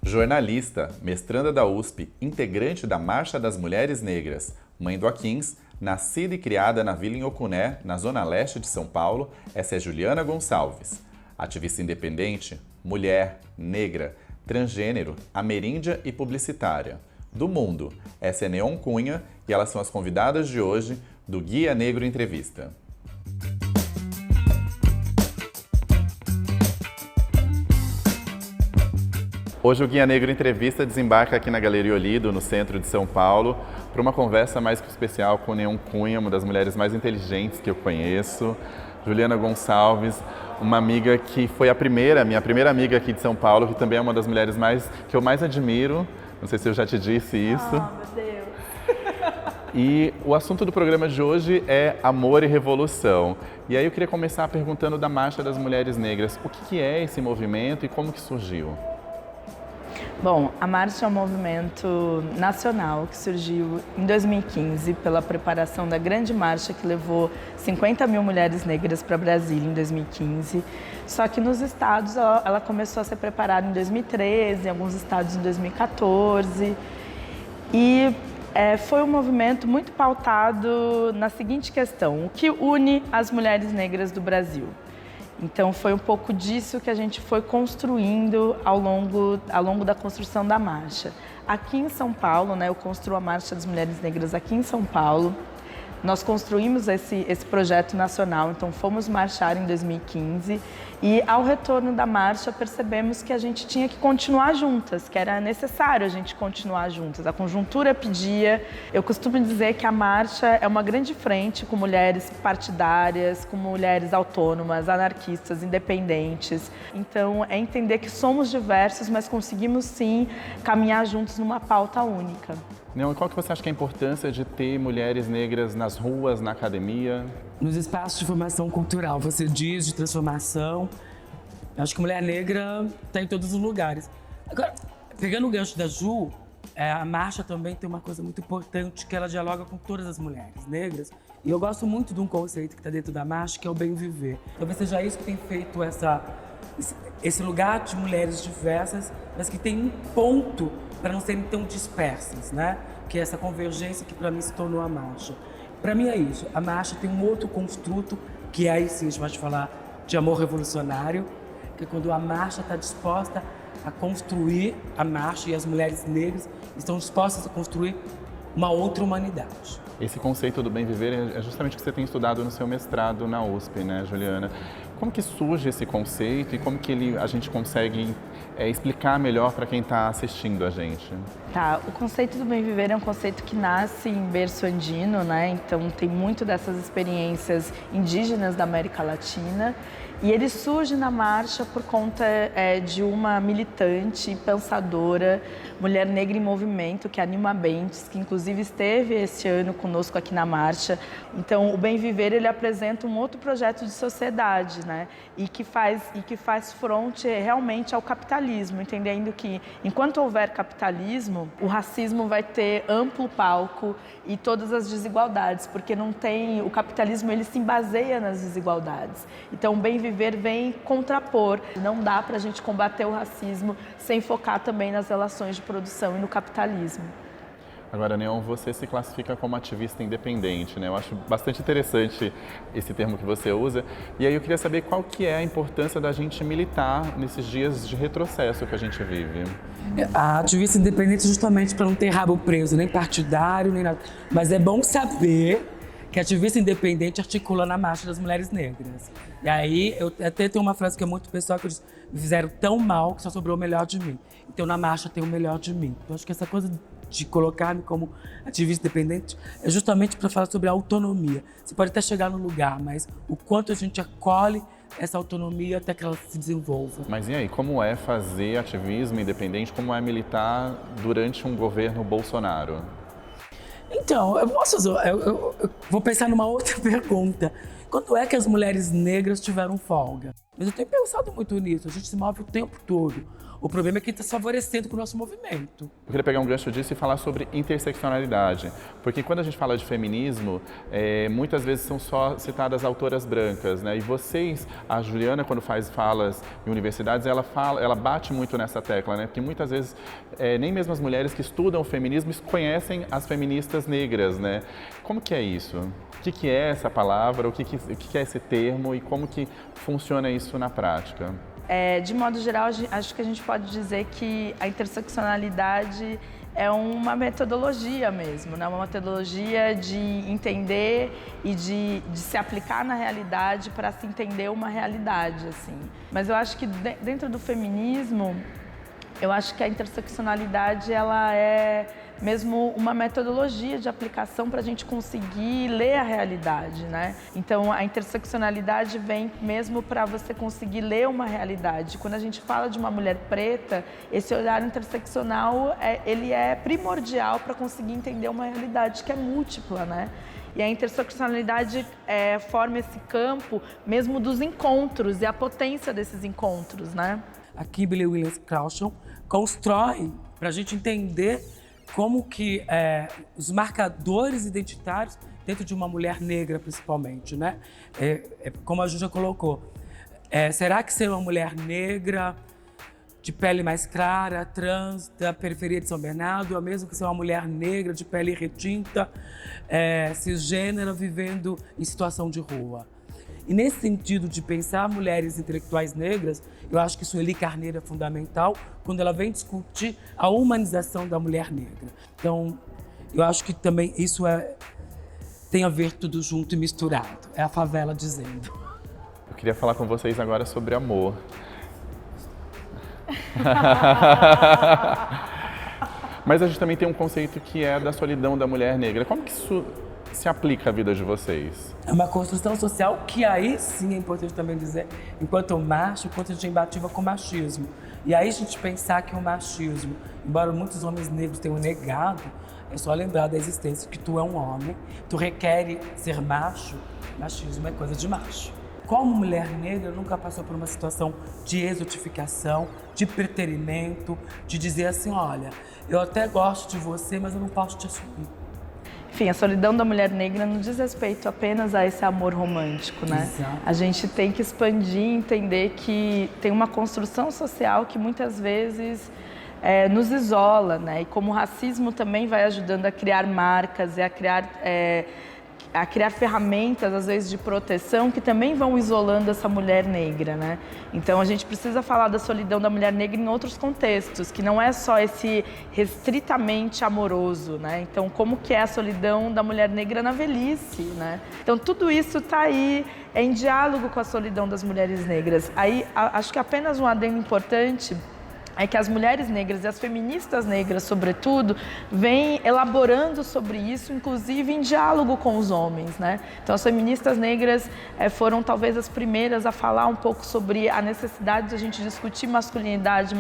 Jornalista, mestranda da USP, integrante da Marcha das Mulheres Negras, mãe do Aquins, nascida e criada na Vila Inhocuné, na zona leste de São Paulo, essa é Juliana Gonçalves. Ativista independente, mulher, negra, transgênero, ameríndia e publicitária. Do mundo, essa é Neon Cunha e elas são as convidadas de hoje do Guia Negro Entrevista. Hoje o Guia Negro Entrevista desembarca aqui na Galeria Olido, no centro de São Paulo, para uma conversa mais que especial com Neon Cunha, uma das mulheres mais inteligentes que eu conheço, Juliana Gonçalves, uma amiga que foi minha primeira amiga aqui de São Paulo, que também é uma das mulheres que eu mais admiro. Não sei se eu já te disse isso. Meu Deus! E o assunto do programa de hoje é amor e revolução. E aí eu queria começar perguntando da Marcha das Mulheres Negras. O que é esse movimento e como que surgiu? Bom, a Marcha é um movimento nacional que surgiu em 2015 pela preparação da grande marcha que levou 50 mil mulheres negras para Brasília em 2015. Só que nos estados ela começou a ser preparada em 2013, em alguns estados em 2014. E foi um movimento muito pautado na seguinte questão: o que une as mulheres negras do Brasil? Então foi um pouco disso que a gente foi construindo ao longo da construção da marcha. Aqui em São Paulo, eu construo a Marcha das Mulheres Negras aqui em São Paulo. Nós construímos esse projeto nacional, então fomos marchar em 2015 e ao retorno da marcha percebemos que a gente tinha que continuar juntas, que era necessário a gente continuar juntas. A conjuntura pedia. Eu costumo dizer que a marcha é uma grande frente com mulheres partidárias, com mulheres autônomas, anarquistas, independentes. Então é entender que somos diversos, mas conseguimos sim caminhar juntos numa pauta única. Neon, qual que você acha que é a importância de ter mulheres negras nas ruas, na academia? Nos espaços de formação cultural, você diz, de transformação. Eu acho que mulher negra está em todos os lugares. Agora, pegando o gancho da Ju, a marcha também tem uma coisa muito importante, que ela dialoga com todas as mulheres negras. E eu gosto muito de um conceito que está dentro da marcha, que é o bem viver. Talvez seja isso que tem feito esse lugar de mulheres diversas, mas que tem um ponto para não serem tão dispersas, né? Que é essa convergência que para mim se tornou a marcha. Para mim é isso. A marcha tem um outro construto, que aí sim a gente vai falar de amor revolucionário, que é quando a marcha está disposta a construir a marcha e as mulheres negras estão dispostas a construir uma outra humanidade. Esse conceito do bem viver é justamente o que você tem estudado no seu mestrado na USP, né, Juliana? Como que surge esse conceito e como que a gente consegue explicar melhor para quem está assistindo a gente? Tá, o conceito do bem viver é um conceito que nasce em berço andino, Então tem muito dessas experiências indígenas da América Latina. E ele surge na marcha por conta de uma militante, pensadora, mulher negra em movimento, que é a Nilma Bentes, que inclusive esteve esse ano conosco aqui na marcha. Então, o Bem Viver, ele apresenta um outro projeto de sociedade, E que faz fronte realmente ao capitalismo, entendendo que enquanto houver capitalismo, o racismo vai ter amplo palco e todas as desigualdades, porque o capitalismo ele se baseia nas desigualdades. Então, o Bem Viver vem contrapor. Não dá para a gente combater o racismo sem focar também nas relações de produção e no capitalismo. Agora, Neon, você se classifica como ativista independente, Eu acho bastante interessante esse termo que você usa. E aí eu queria saber qual que é a importância da gente militar nesses dias de retrocesso que a gente vive. A ativista independente justamente para não ter rabo preso, nem partidário, nem nada. Mas é bom saber que a ativista independente articula na Marcha das Mulheres Negras. E aí, eu até tenho uma frase que é muito pessoal, que eu disse: me fizeram tão mal que só sobrou o melhor de mim. Então, na marcha tem o melhor de mim. Então, acho que essa coisa de colocar-me como ativista independente é justamente para falar sobre a autonomia. Você pode até chegar no lugar, mas o quanto a gente acolhe essa autonomia até que ela se desenvolva. Mas e aí, como é fazer ativismo independente, como é militar durante um governo Bolsonaro? Então, eu vou pensar numa outra pergunta. Quando é que as mulheres negras tiveram folga? Mas eu tenho pensado muito nisso, a gente se move o tempo todo. O problema é que está se favorecendo com o nosso movimento. Eu queria pegar um gancho disso e falar sobre interseccionalidade, porque quando a gente fala de feminismo, muitas vezes são só citadas autoras brancas, né? E vocês, a Juliana, quando faz falas em universidades, ela bate muito nessa tecla, né? Porque muitas vezes nem mesmo as mulheres que estudam o feminismo conhecem as feministas negras, né? Como que é isso? O que é essa palavra? O que é esse termo e como que funciona isso na prática? De modo geral, acho que a gente pode dizer que a interseccionalidade é uma metodologia mesmo, né? Uma metodologia de entender e de se aplicar na realidade para se entender uma realidade, assim. Mas eu acho que dentro do feminismo, eu acho que a interseccionalidade ela é mesmo uma metodologia de aplicação para a gente conseguir ler a realidade, né? Então, a interseccionalidade vem mesmo para você conseguir ler uma realidade. Quando a gente fala de uma mulher preta, esse olhar interseccional, ele é primordial para conseguir entender uma realidade que é múltipla, né? E a interseccionalidade forma esse campo mesmo dos encontros e a potência desses encontros, né? A Kimberly Williams Cauchon constrói para a gente entender como que os marcadores identitários dentro de uma mulher negra, principalmente, né? Como a Ju já colocou, será que ser uma mulher negra de pele mais clara, trans, da periferia de São Bernardo, ou mesmo que ser uma mulher negra de pele retinta, cisgênera, vivendo em situação de rua? E nesse sentido de pensar mulheres intelectuais negras, eu acho que Sueli Carneiro é fundamental quando ela vem discutir a humanização da mulher negra. Então, eu acho que também isso tem a ver tudo junto e misturado. É a favela dizendo. Eu queria falar com vocês agora sobre amor. Mas a gente também tem um conceito que é da solidão da mulher negra. Como que isso se aplica à vida de vocês? É uma construção social que aí sim é importante também dizer, enquanto macho, enquanto a gente é imbatível com o machismo. E aí a gente pensar que o machismo, embora muitos homens negros tenham negado, é só lembrar da existência que tu é um homem, tu requer ser macho, machismo é coisa de macho. Como mulher negra nunca passou por uma situação de exotificação, de preterimento, de dizer assim, olha, eu até gosto de você, mas eu não posso te assumir. Enfim, a solidão da mulher negra não diz respeito apenas a esse amor romântico, né? Exato. A gente tem que expandir e entender que tem uma construção social que muitas vezes nos isola, né? E como o racismo também vai ajudando a criar marcas e a criar ferramentas, às vezes, de proteção que também vão isolando essa mulher negra, né? Então, a gente precisa falar da solidão da mulher negra em outros contextos, que não é só esse restritamente amoroso, né? Então, como que é a solidão da mulher negra na velhice, né? Então, tudo isso está aí em diálogo com a solidão das mulheres negras. Aí, acho que apenas um adendo importante é que as mulheres negras e as feministas negras, sobretudo, vêm elaborando sobre isso, inclusive em diálogo com os homens, né? Então, as feministas negras foram talvez as primeiras a falar um pouco sobre a necessidade de a gente discutir masculinidade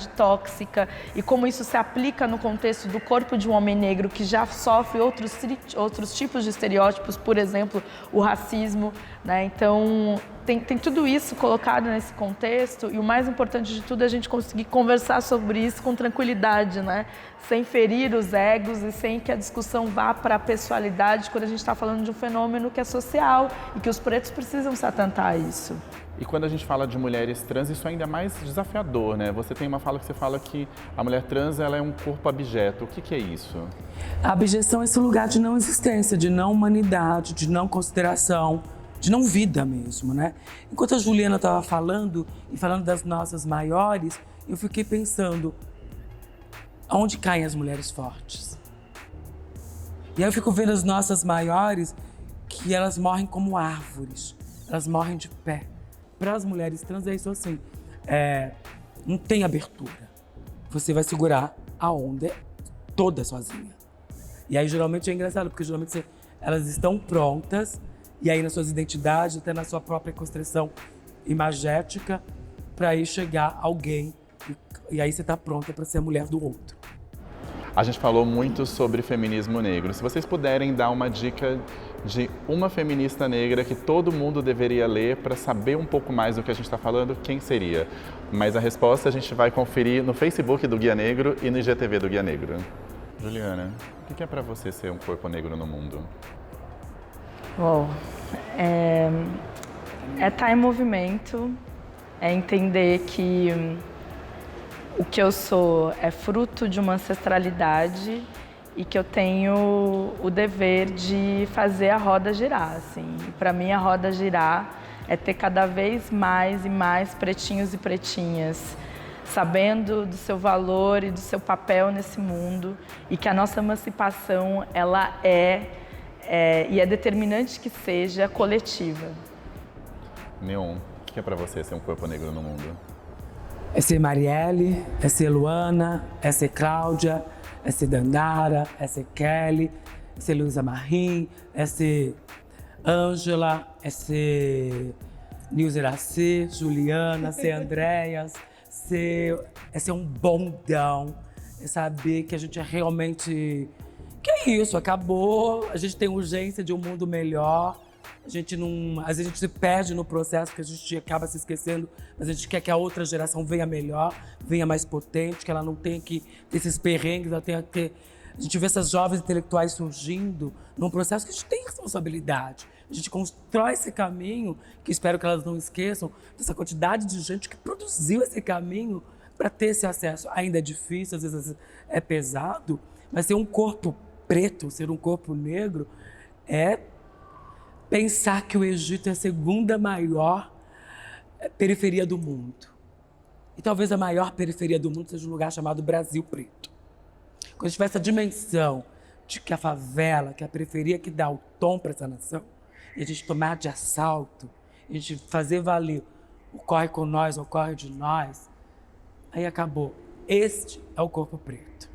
tóxica e como isso se aplica no contexto do corpo de um homem negro que já sofre outros tipos de estereótipos, por exemplo, o racismo, né? Então, tem tudo isso colocado nesse contexto e o mais importante de tudo é a gente conseguir conversar sobre isso com tranquilidade, né? Sem ferir os egos e sem que a discussão vá para a pessoalidade quando a gente está falando de um fenômeno que é social e que os pretos precisam se atentar a isso. E quando a gente fala de mulheres trans, isso é ainda mais desafiador, né? Você tem uma fala que você fala que a mulher trans ela é um corpo abjeto. O que é isso? A abjeção é esse lugar de não existência, de não humanidade, de não consideração, de não vida mesmo, né? Enquanto a Juliana estava falando e falando das nossas maiores, eu fiquei pensando, aonde caem as mulheres fortes? E aí eu fico vendo as nossas maiores, que elas morrem como árvores, elas morrem de pé. Para as mulheres trans é isso assim, não tem abertura. Você vai segurar a onda toda sozinha. E aí geralmente é engraçado, porque geralmente elas estão prontas, e aí nas suas identidades, até na sua própria construção imagética, para aí chegar alguém, e aí você está pronta para ser a mulher do outro. A gente falou muito sobre feminismo negro. Se vocês puderem dar uma dica de uma feminista negra que todo mundo deveria ler para saber um pouco mais do que a gente está falando, quem seria? Mas a resposta a gente vai conferir no Facebook do Guia Negro e no IGTV do Guia Negro. Juliana, o que é para você ser um corpo negro no mundo? Uou, é estar em movimento, é entender que o que eu sou é fruto de uma ancestralidade e que eu tenho o dever de fazer a roda girar, assim. Para mim, a roda girar é ter cada vez mais e mais pretinhos e pretinhas sabendo do seu valor e do seu papel nesse mundo e que a nossa emancipação, ela e é determinante que seja coletiva. Neon, o que é para você ser um corpo negro no mundo? É ser Marielle, é ser Luana, é ser Cláudia, é ser Dandara, é ser Kelly, é ser Luísa Marim, é ser Ângela, é ser Nilce Iracê, Juliana, ser Andréas, é ser um bondão, é saber que a gente é realmente... Que é isso, acabou, a gente tem urgência de um mundo melhor. A gente não, às vezes a gente se perde no processo, porque a gente acaba se esquecendo, mas a gente quer que a outra geração venha melhor, venha mais potente, que ela não tenha que ter esses perrengues, ela tenha que ter... A gente vê essas jovens intelectuais surgindo num processo que a gente tem responsabilidade. A gente constrói esse caminho, que espero que elas não esqueçam, dessa quantidade de gente que produziu esse caminho para ter esse acesso. Ainda é difícil, às vezes é pesado, mas ser um corpo preto, ser um corpo negro, é pensar que o Egito é a segunda maior periferia do mundo. E talvez a maior periferia do mundo seja um lugar chamado Brasil Preto. Quando a gente tiver essa dimensão de que a favela, que a periferia que dá o tom para essa nação, e a gente tomar de assalto, a gente fazer valer o corre com nós, o corre de nós, aí acabou. Este é o corpo preto.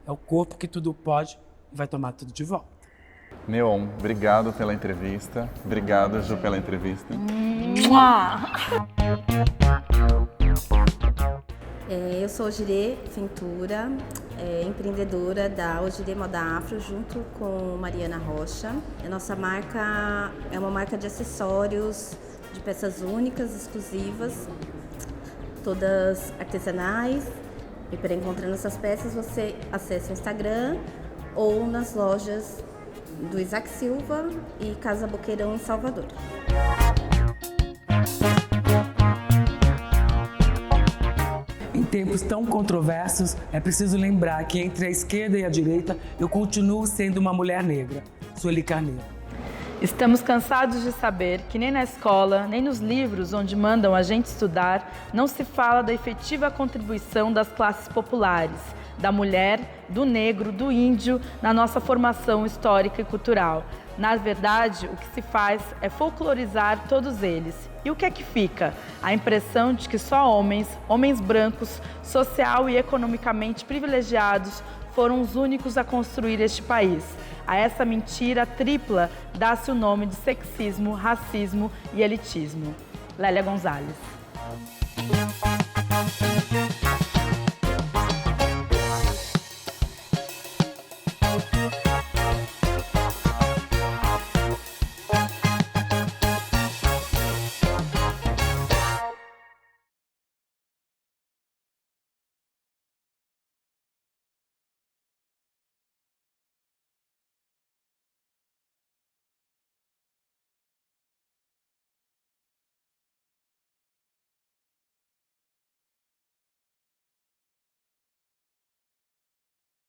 É o corpo que tudo pode e vai tomar tudo de volta. Neon, obrigado pela entrevista. Obrigado, Ju, pela entrevista. Eu sou Ogirê Ventura, empreendedora da Ogirê Moda Afro, junto com Mariana Rocha. A nossa marca é uma marca de acessórios, de peças únicas, exclusivas, todas artesanais. E para encontrar nossas peças, você acessa o Instagram ou nas lojas do Isaac Silva e Casa Boqueirão, em Salvador. Em tempos tão controversos, é preciso lembrar que entre a esquerda e a direita, eu continuo sendo uma mulher negra, Sueli Carneiro. Estamos cansados de saber que nem na escola, nem nos livros onde mandam a gente estudar, não se fala da efetiva contribuição das classes populares, da mulher, do negro, do índio na nossa formação histórica e cultural. Na verdade, o que se faz é folclorizar todos eles. E o que é que fica? A impressão de que só homens brancos, social e economicamente privilegiados, foram os únicos a construir este país. A essa mentira tripla dá-se o nome de sexismo, racismo e elitismo. Lélia Gonzalez.